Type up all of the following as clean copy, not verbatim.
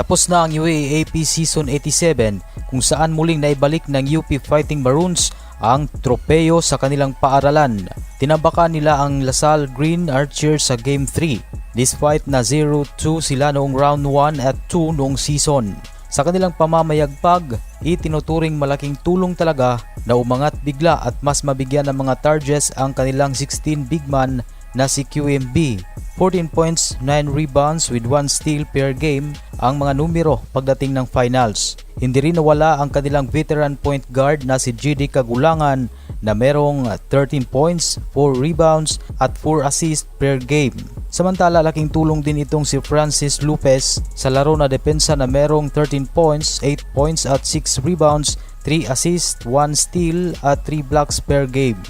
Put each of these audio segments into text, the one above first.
Tapos na ang UAAP Season 87 kung saan muling naibalik ng UP Fighting Maroons ang tropeyo sa kanilang paaralan. Tinabakan nila ang Lasal Green Archers sa Game 3 despite na 0-2 sila noong round 1 at 2 noong season. Sa kanilang pamamayagpag, itinuturing malaking tulong talaga na umangat bigla at mas mabigyan ng mga targets ang kanilang 16 big man na si QMB. 14 points, 9 rebounds with 1 steal per game ang mga numero pagdating ng finals. Hindi rin nawala ang kanilang veteran point guard na si GD Kagulangan na merong 13 points, 4 rebounds at 4 assists per game. Samantala laking tulong din itong si Francis Lopez sa laro na depensa na merong 13 points, 8 points at 6 rebounds, 3 assists, 1 steal at 3 blocks per game.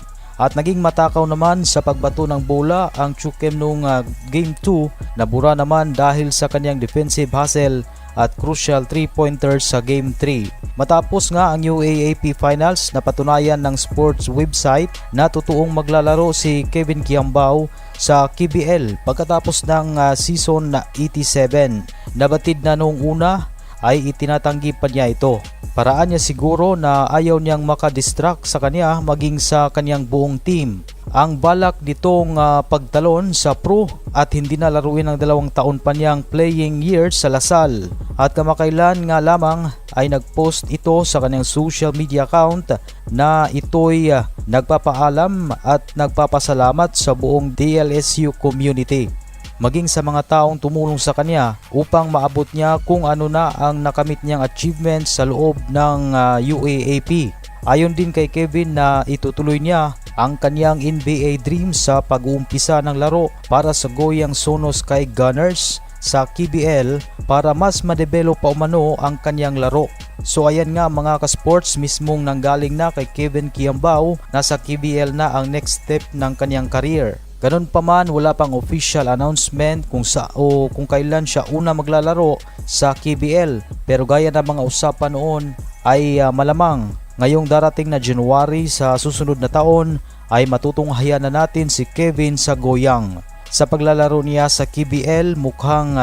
At naging matakaw naman sa pagbato ng bola ang Chukem noong Game 2, nabura naman dahil sa kanyang defensive hustle at crucial 3-pointers sa Game 3. Matapos nga ang UAAP Finals, napatunayan ng sports website na totoong maglalaro si Kevin Kiambao sa KBL pagkatapos ng season na 87. Nabatid na noong una ay itinatanggi pa niya ito. Paraan niya siguro na ayaw niyang makadistract sa kanya maging sa kanyang buong team. Ang balak nitong pagtalon sa pro at hindi na laruin ng 2 taon pa niyang playing years sa Lasal. At kamakailan nga lamang ay nagpost ito sa kanyang social media account na ito'y nagpapaalam at nagpapasalamat sa buong DLSU community, maging sa mga taong tumulong sa kanya upang maabot niya kung ano na ang nakamit niyang achievements sa loob ng UAAP. Ayon din kay Kevin na itutuloy niya ang kanyang NBA dream sa pag-uumpisa ng laro para sa Goyang Sono Sky Gunners sa KBL para mas ma-develop pa umano ang kanyang laro. So ayan nga mga ka-sports, mismong nanggaling na kay Kevin Kiambao na sa KBL na ang next step ng kanyang career. Ganun pa man, wala pang official announcement kung kailan siya una maglalaro sa KBL. Pero gaya ng mga usapan noon ay malamang ngayong darating na January sa susunod na taon ay matutunghayan na natin si Kevin sa Goyang. Sa paglalaro niya sa KBL, mukhang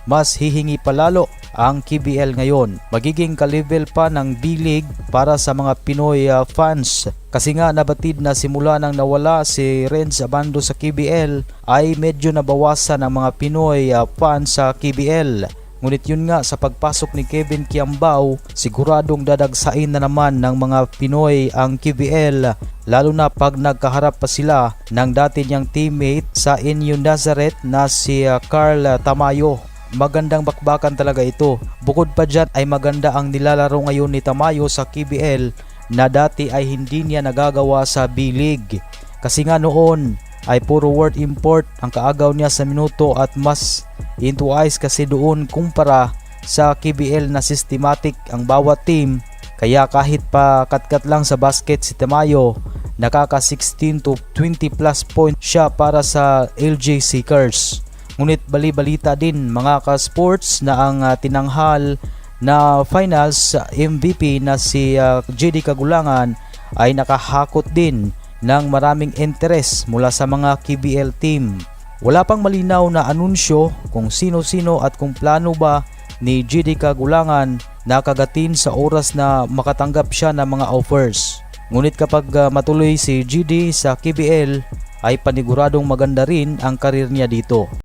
mas hihingi palalo ang KBL ngayon. Magiging ka-level pa ng B-League para sa mga Pinoy fans. Kasi nga nabatid na simula nang nawala si Renz Abando sa KBL ay medyo nabawasan ang mga Pinoy fans sa KBL. Ngunit yun nga, sa pagpasok ni Kevin Kiambao, siguradong dadagsain na naman ng mga Pinoy ang KBL, lalo na pag nagkaharap pa sila ng dati niyang teammate sa NU Nazareth na si Carl Tamayo. Magandang bakbakan talaga ito. Bukod pa dyan ay maganda ang nilalaro ngayon ni Tamayo sa KBL na dati ay hindi niya nagagawa sa B-League. Kasi nga noon ay puro word import ang kaagaw niya sa minuto at mas into eyes kasi doon kumpara sa KBL na systematic ang bawat team. Kaya kahit pa katkat lang sa basket si Tamayo, nakaka 16 to 20 plus points siya para sa LJ Seekers. Ngunit bali-balita din mga ka-sports na ang tinanghal na finals MVP na si JD Kagulangan ay nakahakot din ng maraming interes mula sa mga KBL team. Wala pang malinaw na anunsyo kung sino-sino at kung plano ba ni JD Kagulangan na kagatin sa oras na makatanggap siya ng mga offers. Ngunit kapag matuloy si JD sa KBL ay paniguradong maganda rin ang karir niya dito.